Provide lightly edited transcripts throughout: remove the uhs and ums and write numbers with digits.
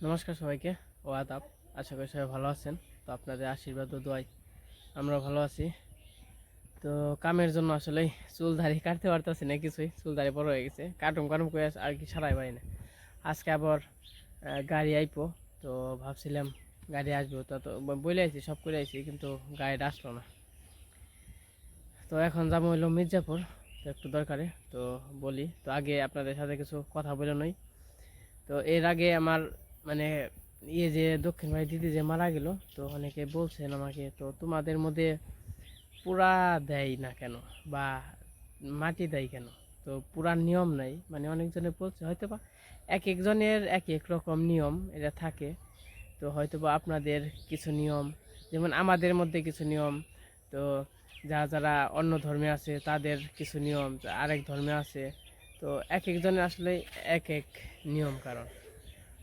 নমস্কার সবাইকে ও আদাব। আশা করি সবাই ভালো আছেন। তো আপনাদের আশীর্বাদ ও দোয়ায় আমরা ভালো আছি। তো কামের জন্য আসলে চুল দাড়ি কাটতে পারতেছি না, কিছুই চুল দাড়ি বড় হয়ে গেছে, কাটুম কাটুম করে আর কি সারাই পারি না। আজকে আবার গাড়ি আইপো, তো ভাবছিলাম গাড়ি আসবো, তা তো বলে আইছি, সব করে আইছি, কিন্তু গাড়িটা আসলো না। তো এখন যাবো হইলো মির্জাপুর, তো একটু দরকারে। তো বলি, তো আগে আপনাদের সাথে কিছু কথা বলে নই। তো এর আগে আমার মানে যে দক্ষিণ ভাই দিদি যে মারা গেল, তো অনেকে বলছেন আমাকে, তো তোমাদের মধ্যে পুরা দেয় না কেন বা মাটি দেয় কেন? তো পুরা নিয়ম নাই, মানে অনেকজনে বলছে, হয়তো বা এক একজনের এক এক রকম নিয়ম এটা থাকে। তো হয়তো বা আপনাদের কিছু নিয়ম, যেমন আমাদের মধ্যে কিছু নিয়ম, তো যারা অন্য ধর্মে আছে তাদের কিছু নিয়ম, আরেক ধর্মে আছে। তো এক একজনের আসলে এক এক নিয়ম কারণ।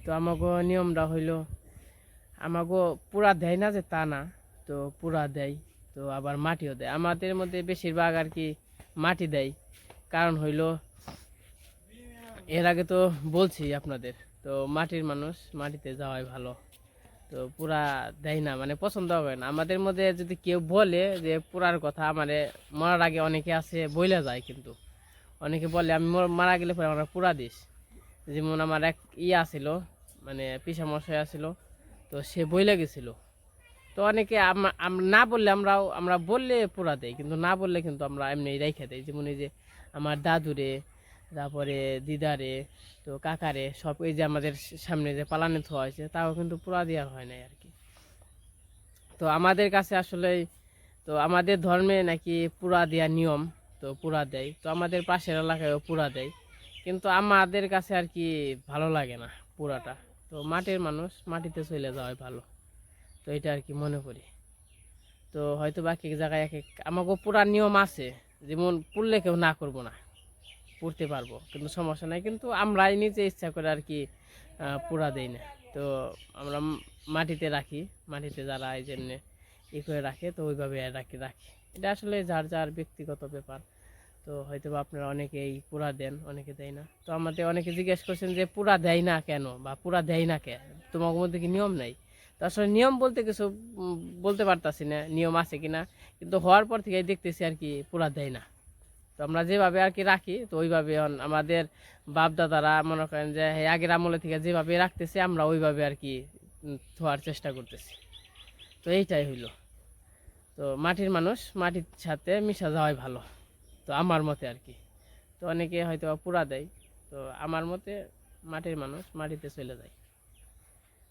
তো আমাগো নিয়মটা হইলো, আমাগো পুরা দেয় না যে তা না, তো পুরা দেয়, তো আবার মাটিও দেয়। আমাদের মধ্যে বেশিরভাগ আর কি মাটি দেয়। কারণ হইলো, এর আগে তো বলছি আপনাদের, তো মাটির মানুষ মাটিতে যাওয়াই ভালো। তো পুরা দেয় না, মানে পছন্দ হবে না। আমাদের মধ্যে যদি কেউ বলে যে পুরার কথা, মানে মরার আগে অনেকে আছে বইলা যায়, কিন্তু অনেকে বলে আমি মারা গেলে পরে আমরা পুরা দিস। যেমন আমার এক আছিল, মানে পিসা মশাই আছিল, তো সে বইলে গেছিল। তো অনেকে না বললে আমরা বললে পুরা দেয়, কিন্তু না বললে কিন্তু আমরা এমনি রেখে দেয়। যেমন এই যে আমার দাদুরে, তারপরে দিদারে, তো কাকারে, সব এই যে আমাদের সামনে যে পালানে থোয়া হয়েছে, তাও কিন্তু পুরা দেওয়া হয় নাই আর কি। তো আমাদের কাছে আসলে, তো আমাদের ধর্মে নাকি পুরা দেওয়ার নিয়ম, তো পুরা দেয়। তো আমাদের পাশের এলাকায়ও পুরা দেয়, কিন্তু আমাদের কাছে আর কি ভালো লাগে না পুরাটা। তো মাটির মানুষ মাটিতে চলে যাওয়াই ভালো, তো এটা আর কি মনে করি। তো হয়তো বাকি জায়গায় এক এক, আমাকেও পুরা নিয়ম আছে, যেমন পুড়লে কেউ না করবো না, পুড়তে পারবো, কিন্তু সমস্যা নাই, কিন্তু আমরাই নিজে ইচ্ছা করে আর কি পুরা দেই না। তো আমরা মাটিতে রাখি, মাটিতে যারা এই জন্য করে রাখে, তো ওইভাবে রাখি। এটা আসলে যার যার ব্যক্তিগত ব্যাপার। তো হয়তো বা আপনারা অনেকেই পুরা দেন, অনেকে দেয় না। তো আমাদের অনেকে জিজ্ঞেস করছেন যে পুরা দেয় না কেন, বা পুরা দেয় না কে, তোমার মধ্যে কি নিয়ম নাই? তো আসলে নিয়ম বলতে কিছু বলতে পারতাছি না, নিয়ম আছে কিনা, কিন্তু হওয়ার পর থেকে দেখতেছি আর কি পুরা দেয় না। তো আমরা যেভাবে আর কি রাখি, তো ওইভাবে আমাদের বাপ দাদারা মনে করেন যে আগের আমলে থেকে যেভাবে রাখতেছে, আমরা ওইভাবে আর কি ধোয়ার চেষ্টা করতেছি। তো এইটাই হইলো। তো মাটির মানুষ মাটির সাথে মিশা যাওয়াই ভালো, তো আমার মতে আর কি। তো অনেকে হয়তো পুরা দেয়, তো আমার মতে মাটির মানুষ মাটিতে চলে যায়।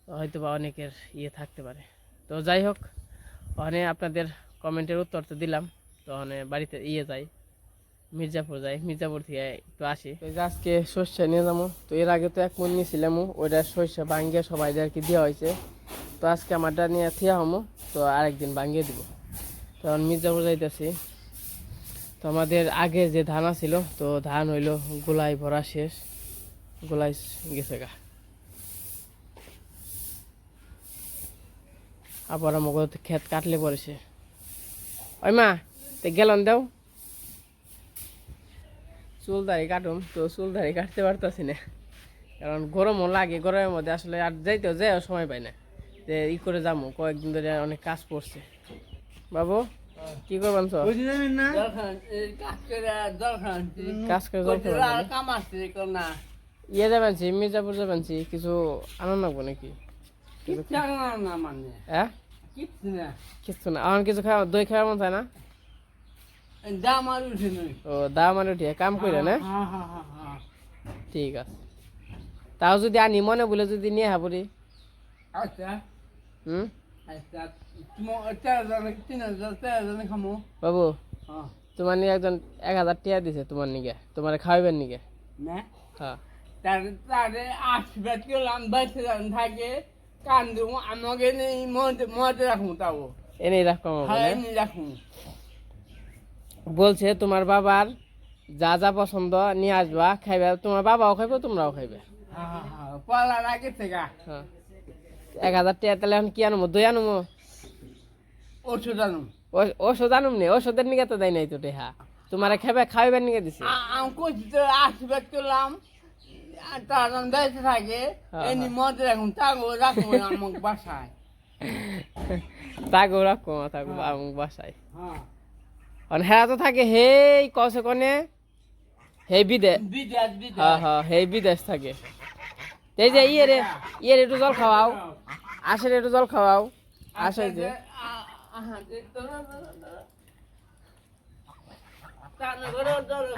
তো হয়তো বা অনেকের থাকতে পারে। তো যাই হোক, ওখানে আপনাদের কমেন্টের উত্তর তো দিলাম। তো ওখানে বাড়িতে যাই, মির্জাপুর যাই, মির্জাপুর থেকে একটু আসি। তো আজকে সর্ষে নিয়ে যাবো। তো এর আগে তো এক মন নিয়েছিলাম, ওইটা সর্ষে ভাঙ্গিয়ে সবাই আর কি দেওয়া হয়েছে। তো আজকে আমারটা নিয়ে থিয়া হমো, তো আরেকদিন ভাঙ্গিয়ে দিব। তখন মির্জাপুর যাইতেছি। তো আমাদের আগে যে ধান ছিল, তো ধান হইলো গোলাই ভরা শেষ, গোলাই গেছে গা। আবার আমাকে ক্ষেত কাটলে পড়েছে। ওই মা, তো গেলন দাও, চুল দাড়ি কাটুম। তো চুল দাড়ি কাটতে পারতেছি না, কারণ গরমও লাগে। গরমের মধ্যে আসলে আর যাইতেও সময় পাই না, যে করে যাবো। কয়েকদিন ধরে অনেক কাজ পড়ছে। বাবু কি করবেন? কাজ করে যাবেন মির্জাপুর যাবেন, কিছু আনন্দ লাগবো নাকি? হ্যাঁ, কিছু না, এখন কিছু খাওয়া, দই খাওয়া মন চায় না? ও দাম আর উঠিয়ে কাম করে না, ঠিক আছে। তাও যদি আনি মনে বলে যদি নিয়ে হাবরি। হুম, বাবু তোমার নিয়ে একজন 1000 টাকা দিছে তোমার নিকে, তোমার খাওয়াইবেন নিকে। হ্যাঁ, এনেই রাখো। বলছে তোমার বাবার যা যা পছন্দ নিয়ে আসবা, খাইবে। তোমার বাবাও খাইবে, তোমরাও খাইবে। হ্যাঁ, 1000 টাকা তাহলে এখন কি আনবো? দই আনবো, ওষুধ আনুম নে, ওষুধের নিকে তো দেয় নাই তো টেহা। তোমার খাইবে, খাইবার নিকে দিছে। তারা বেঁচে থাকে এমনি মধ্যে রাখুন তাগো রাখুন আমার বাসায় তাগো রাখো তাগো আমার বাসায় হ্যাঁ আর হেরা তো থাকে হেই কসে কনে হেই বিদেশ বিদেশ হ্যাঁ হ্যাঁ হেই বিদেশ থাকে এই যে ইয়ে একটু জল খাওয়াও আসের একটু জল খাওয়াও আসে যে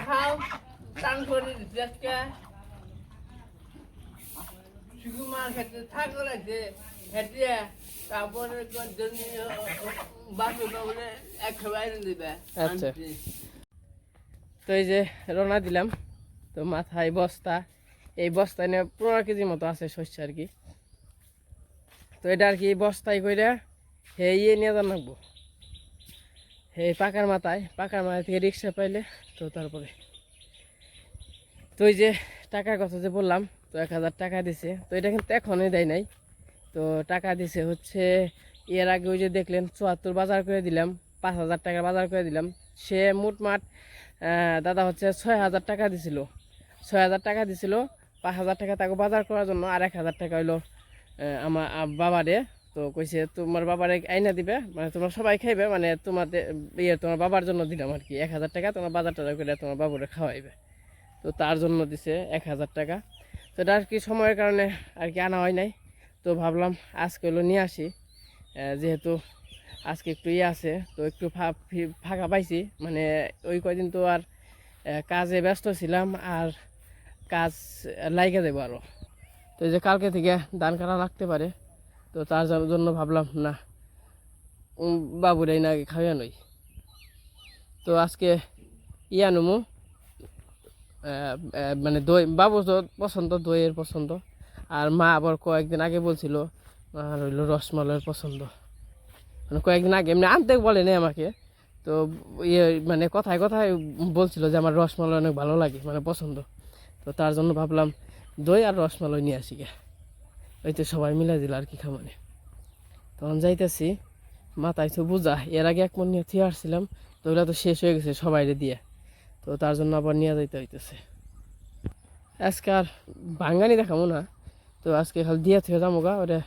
খাও টান করে দিচ্ছে শুধু মার খেতে থাকো লাগছে খেতে তারপরে বাসন বলে একটা বাইরে দিবে আচ্ছা তো এই যে রওনা দিলাম তো মাথায় বস্তা এই বস্তায় নিয়ে 15 কেজি মতো আছে শস্য আর কি তো এটা আর কি বস্তায় করে হে ইয়ে নিয়ে যান রাখবো হে পাকার মাথায় থেকে রিক্সা পাইলে তো তারপরে তো এই যে টাকার কথা যে বললাম তো 1000 টাকা দিছে তো এটা কিন্তু এখনই দেয় নাই তো টাকা দিছে হচ্ছে এর আগে ওই যে দেখলেন 74 বাজার করে দিলাম 5000 টাকা বাজার করে দিলাম সে মোটমাট দাদা হচ্ছে 6000 টাকা দিছিল 6000 টাকা দিছিল 5000 টাকা তাকে বাজার করার জন্য আর 1000 টাকা হইলো আমার বাবারে তো কইছে তোমার বাবারে আইনা দিবে মানে তোমরা সবাই খাইবে মানে তোমাদের তোমার বাবার জন্য দিলাম আর কি 1000 টাকা তোমার বাজার টাজার করে তোমার বাবুরে খাওয়াইবে তো তার জন্য দিছে 1000 টাকা তো এটা আর কি সময়ের কারণে আর কি আনা হয় নাই তো ভাবলাম আজকে হলো নিয়ে আসি যেহেতু আজকে একটু ইয়ে আছে তো একটু ফাঁকা পাইছি মানে ওই কয়দিন তো আর কাজে ব্যস্ত ছিলাম আর কাজ লাইগে দেবো আরও তো এই যে কালকে থেকে ধান কাটা লাগতে পারে তো তার জন্য ভাবলাম না বাবুরাই না খাওয়া নই তো আজকে ইয়া নমু মানে দই বাবু তো পছন্দ দইয়ের পছন্দ আর মা আবার কয়েকদিন আগে বলছিল আর হইলো রসমালাইয়ের পছন্দ মানে কয়েকদিন আগে এমনি আনতে বলেনি আমাকে তো ইয়ে মানে কথায় কথায় বলছিল যে আমার রসমালাই অনেক ভালো লাগে মানে পছন্দ তো তার জন্য ভাবলাম দই আর রসমালাই নিয়ে আসি গে ওই তো সবাই মিলে দিল আর কি খামানে তখন যাইতেছি মাথায় তো বোঝা এর আগে 1 মণ নিয়ে থিয়ে আসছিলাম তো ওগুলো তো শেষ হয়ে গেছে সবাইরে দিয়ে তো তার জন্য আবার নিয়ে যাইতে হইতেছে আজকে আর ভাঙ্গানি দেখাবো না তো আজকে খালি দিয়ে থেকে যাবো গা ওটা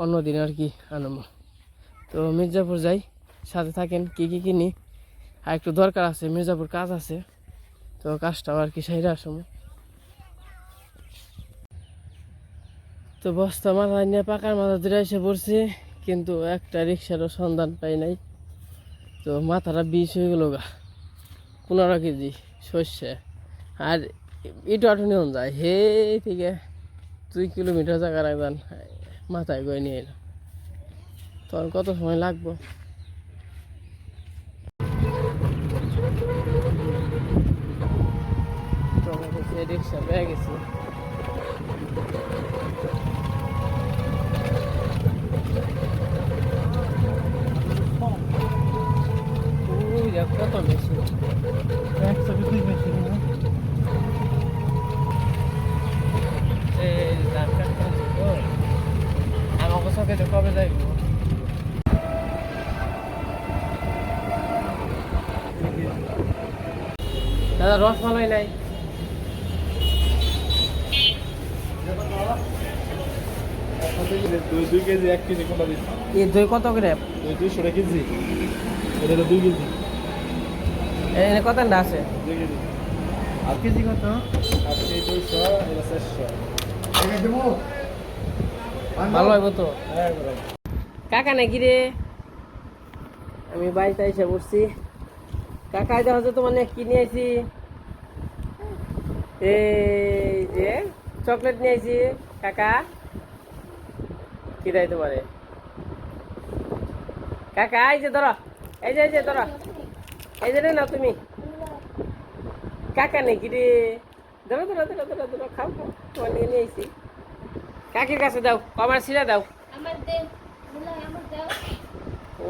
অন্যদিন আর কি আনবো তো মির্জাপুর যাই সাথে থাকেন কি কি কিনি আর একটু দরকার আছে মির্জাপুর কাজ আছে তো কাজটাও আর কি সাইডে আসবো তো বস্তা মাথায় নিয়ে পাকার মাথা ধরে এসে পড়ছি কিন্তু একটা রিক্সারও সন্ধান পাই নাই তো মাথাটা 20 হয়ে গেল গা 15 কেজি সর্ষে আর ইটো আটু নিয়ে যায় হে থেকে 2 কিলোমিটার জায়গা রাখবেন মাথায় গয়ে নিয়ে এলো তখন কত সময় লাগবো রিক্সা পেয়ে গেছি কত বেশি 120 বেশি আমাকে সাথে কবে যাইব দাদা রসমালাই নাই দুই কেজি 1 কেজি কোনটা দিচ্ছি এই দই কত করে 200 টাকা কেজি এটা 2 কেজি এখানে কত আছে 2 কেজি আর কেজি কত আর এই 200 এটা 400 এটা দেবো ভালো হইব তো হ্যাঁ বড় কাকা নাকি রে আমি বাড়িতে এসে বসছি কাকা দেখা হচ্ছে তোমার কি নিয়ে আইছি এই যে চকলেট নিয়ে আইছি কাকা কি দেয় তোমারে কাকা এই যে ধরো এই যে ধরো এই যে না তুমি কাকা নাকি রে ধরো ধরো ধরো ধরো ধরো খাও খাও তোমার নিয়ে নিয়ে আইছি কাকির কাছে দাও কমার ছিঁড়া দাও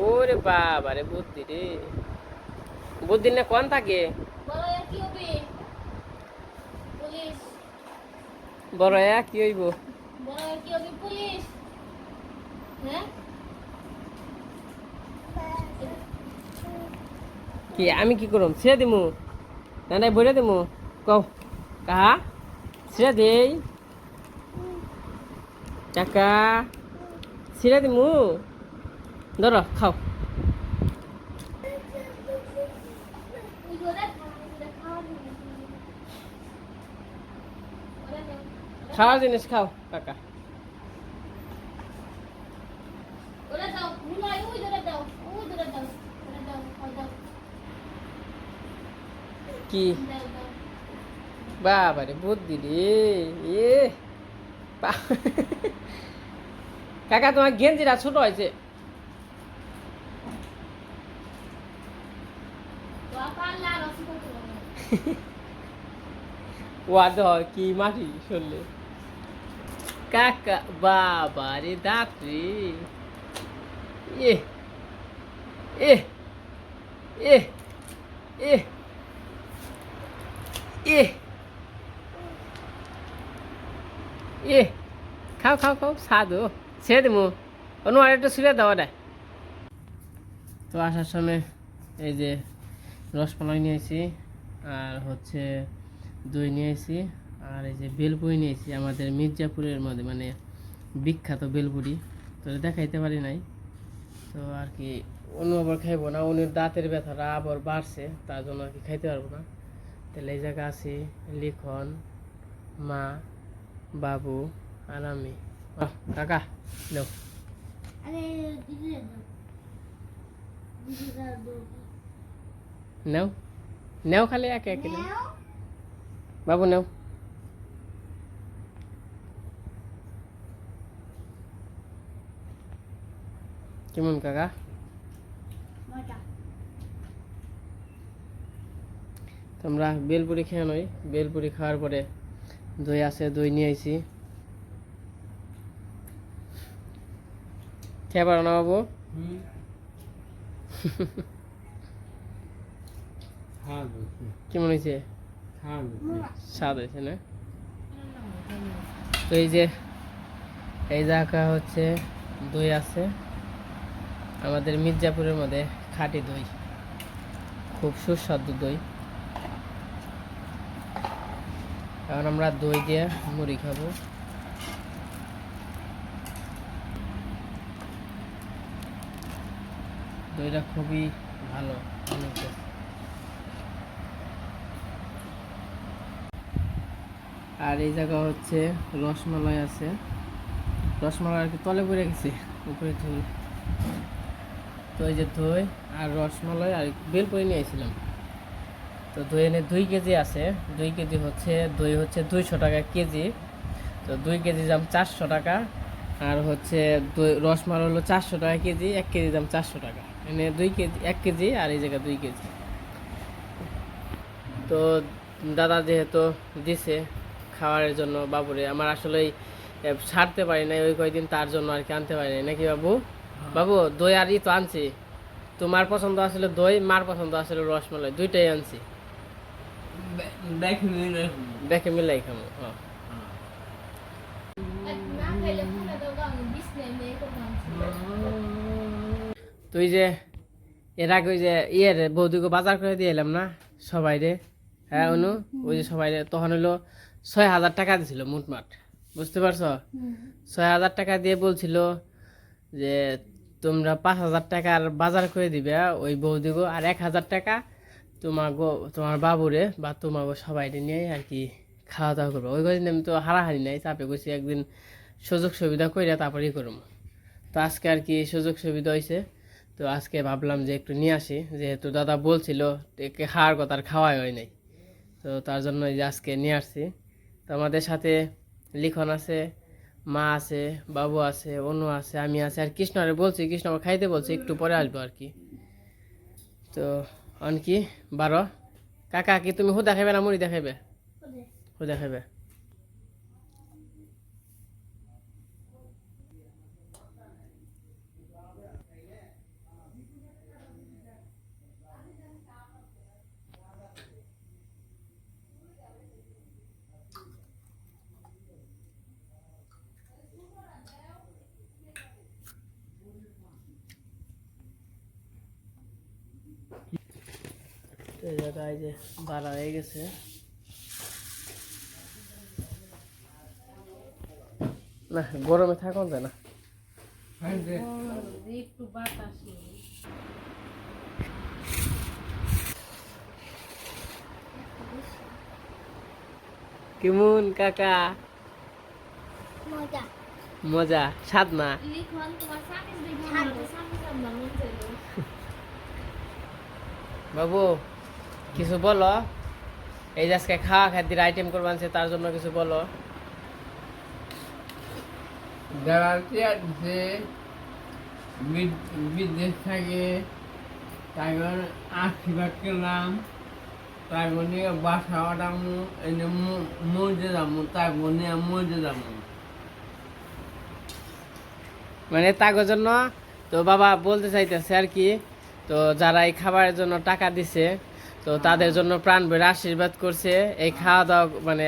ওরে বাবা রে বুদ্ধি না কোন থাকে বড় কি হইব কি আমি কি করম ছেড়ে দিমু না নাই বইরে দিমু কও কাহা ছিঁড়া দেই কাকা, ছিঁড়া দিমু, ধরো খাও। খাওয়ার জিনিস খাও কাকা। কি বাবারে বুদ্ধি রে এ কাকা তোমার গেঞ্জিটা ছোট হয়েছে। ওয়াদ কি মাটি শুনলে কাকা বাবা রে দাঁত রে এ এ এ এ এ এ খাও খাও খাও সাধু ছেড়ে দেবো অন্য আর একটু ছিঁড়ে দাও না। তো আসার সময় এই যে রসমালাই নিয়েছি আর হচ্ছে দই নিয়েছি আর এই যে বেলপুরি নিয়েছি আমাদের মির্জাপুরের মধ্যে মানে বিখ্যাত বেলপুরি। তো দেখাইতে পারি নাই তো আর কি অন্য আবার খাইবো না, উনির দাঁতের ব্যথাটা আবার বাড়ছে তার জন্য আর কি খাইতে পারবো না। তাহলে এই জায়গা আছি লিখন, মা, বাবু আর আমি। কাকা নাও নাও নাও খালি একে একে নাও বাবু নাও। কেমন কাকা? তোমরা বেলপুরি খেয়ে নই, বেলপুরি খাওয়ার পরে দই আছে দই নিয়ে আইছি, খেয়ে পারো না বাবু? কেমন হয়েছে? স্বাদ হয়েছে না? তো এই যে এই জায়গা হচ্ছে দই আছে আমাদের মির্জাপুরের মধ্যে খাঁটি দই, খুব সুস্বাদু দই। এখন আমরা দই দিয়ে মুড়ি খাবো। দইটা খুবই ভালো অনেক। আর এই জায়গা হচ্ছে রসমালাই আছে, রসমালাই আর কি তলে পড়ে গেছে উপরে ঝুল। তো এই যে দই আর রসমালাই আর বেলপুরি নিয়ে আসছিলাম। তো দই এনে 2 কেজি আছে, 2 কেজি হচ্ছে দই হচ্ছে 200 টাকা কেজি। তো 2 কেজি দাম 400 টাকা আর হচ্ছে দই রসমালাই হলো 400 টাকা কেজি, 1 কেজি দাম 400 টাকা। এনে 2 কেজি 1 কেজি আর এই জায়গায় 2 কেজি। তো দাদা যেহেতু দিছে খাওয়ারের জন্য বাবুরে, আমার আসলেই ছাড়তে পারি না ওই কয়েকদিন, তার জন্য আর কি আনতে পারি না নাকি বাবু? বাবু দই আর তো আনছি, তোমার পছন্দ আসলে দই, মার পছন্দ আসলে রসমালাই, দুইটাই আনছি। দেখে মিলাই খাবো। হ্যাঁ তুই যে এর আগে ওই যে ইয়ের বৌদিকে বাজার করে দিয়ে এলাম না সবাই রে, হ্যাঁ অনু ওই যে সবাই রে, তখন হলো 6,000 টাকা দিছিল মোটমাট, বুঝতে পারছো? 6,000 টাকা দিয়ে বলছিল যে তোমরা 5,000 টাকার বাজার করে দিবে ওই বৌদিগো, আর 1,000 টাকা তোমার বাবুরে বা তোমাকে সবাই নিয়ে আর কি খাওয়া দাওয়া করবো। ওই কদিন আমি তো হারাহারি নাই, চাপে গেছি একদিন সুযোগ সুবিধা করে তারপরেই করবো। তো আজকে আর কি সুযোগ সুবিধা হয়েছে, তো আজকে ভাবলাম যে একটু নিয়ে আসি, যেহেতু দাদা বলছিল একে খাওয়ার কথা আর খাওয়াই হয় নাই, তো তার জন্য এই যে আজকে নিয়ে আসছি। তো আমাদের সাথে লিখন আছে, মা আছে, বাবু আছে, অনু আছে, আমি আছে আর কৃষ্ণরে বলছি, কৃষ্ণ আমার খাইতে বলছি, একটু পরে আসবো আর কি। তো কি 12 কাকা কি তুমি হুদা খাইবে না মুড়ি দেখাইবে? হুদা খাইবে। তো এই জায়গায় যে 12 হয়ে গেছে, না গরমে থাকুন যায় না। একটু বাতাস কেমন কাকা? মজা মজা স্বাদ না? লিখন তোমার সামিজ দেখো না সামিজ আমরা মন চাইলো বাবু কিছু বলো, এই যে আজকে খাওয়া খাদ্যের আইটেম করবান তার জন্য কিছু বলো। যারা চেয়ার দিচ্ছে বিদেশ থেকে তারপর আশীর্বাদ করলাম, তারপর নিয়ে বাসা ওঠামু, এনে মজে যাবো, তারপর নিয়ে মজে যাবো। মানে তার জন্য তো বাবা বলতে চাইতেছে আর কি, তো যারা এই খাবারের জন্য টাকা দিছে তো তাদের জন্য প্রাণ ভরে আশীর্বাদ করছে। এই খাওয়া দাওয়া মানে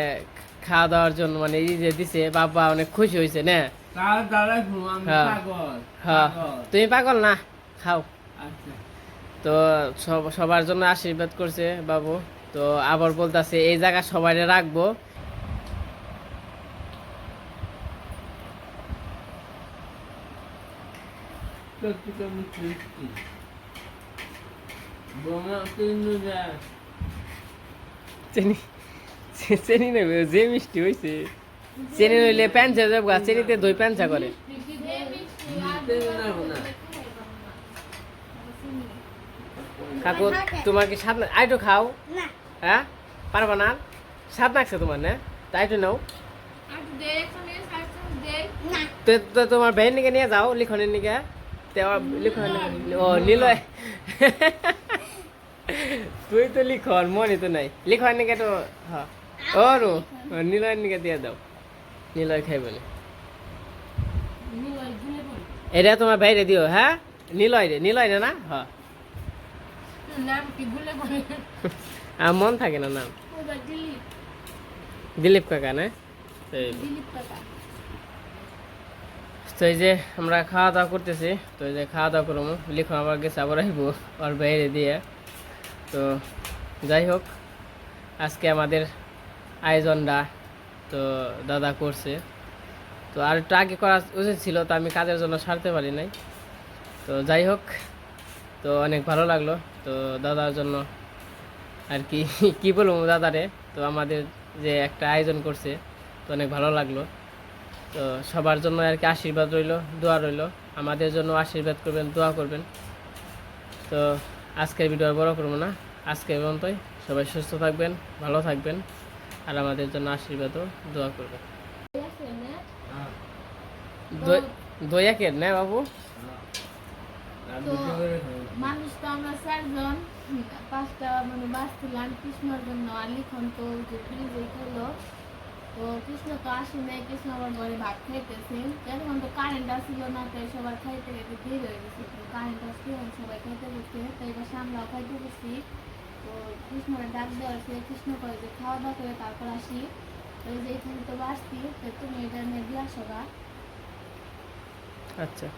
খাওয়া দাওয়ার জন্য মানে এই যে দিছে বাবা অনেক খুশি হয়েছে না? তার দ্বারা আমি হ্যাঁ। পাগল হ্যাঁ পাগল। তুমি পাগল না, খাও। আচ্ছা তো সবার জন্য আশীর্বাদ করছে বাবু। তো আবার বলতেছে এই জায়গা সবাই রাখবো। প্রত্যেকটা মিষ্টি বোমা তিনু যায় চিনি চিনি নেবে যে মিষ্টি হয়েছে, চিনি নইলে প্যাঞ্চা যাবো, চিনিতে দই প্যাঞ্চা করে। কাকু তোমার কি স্বাদ আইটো খাও? হ্যাঁ পারবা না? স্বাদ লাগছে তোমার না? তাই তো নাও। তো তোমার ভাইয়ের নিকে নিয়ে যাও লিখনের নিকে। লিখন ও নিলয় তুই তো লিখন মনে তো নাই। লিখন নিকে তো হ্যাঁ ও রু নিলয়ের নিকে দিয়ে দাও, নিলয় খাই বলে। এটা তোমার ভাইরে দিও। হ্যাঁ নিলয় রে না? হ্যাঁ নাম কি ভুলে পড়ে আর মন থাকে না নাম। ওটা দিলীপ কাকা না? দিলীপ কাকা তো এই যে আমরা খাওয়া দাওয়া করতেছি, তো এই যে খাওয়া দাওয়া করবো। লিখন আবার গেছে আবার আসবো ওর বাইরে দিয়ে। তো যাই হোক আজকে আমাদের আয়োজনটা তো দাদা করছে। তো আর একটু আগে করা উচিত ছিল, তো আমি কাজের জন্য সারতে পারি নাই। তো যাই হোক তো অনেক ভালো লাগলো। তো দাদার জন্য আর কি কী বলবো দাদারে, তো আমাদের যে একটা আয়োজন করছে তো অনেক ভালো লাগলো। তো সবার জন্য আর কি আশীর্বাদ রইলো, দোয়া রইলো। আমাদের জন্য আশীর্বাদ করবেন, দোয়া করবেন। তো আজকের ভিডিও আর বড় করবো না, আজকে পর্যন্তই। সবাই সুস্থ থাকবেন, ভালো থাকবেন, আর আমাদের জন্য আশীর্বাদও দোয়া করবেন। দই একের না বাবু? তো মানুষ তো আমরা 4 জন, 5টা মানে বাঁচছিলাম কৃষ্ণর জন্য। আর লিখন তো যে ফ্রিজে খেলো, তো কৃষ্ণ তো আসে নাই, কৃষ্ণ আবার ঘরে ভাত খাইতেছে। এখন তো কারেন্ট আসছিল না, তাই সবার খাইতে খাইতে দেরি হয়ে গেছে। তো কারেন্ট আসলে সবাই খাইতে বসছে, তো এবার আমরাও খাইতে বসছি। তো কৃষ্ণরা ডাক দেওয়া হয়েছে, কৃষ্ণ করে যে খাওয়া দাওয়া করে তারপর আসি। তো এই যে এখানে তো বাঁচছি, তো তুমি এটা নিয়ে দিয়ে আসো গা। আচ্ছা।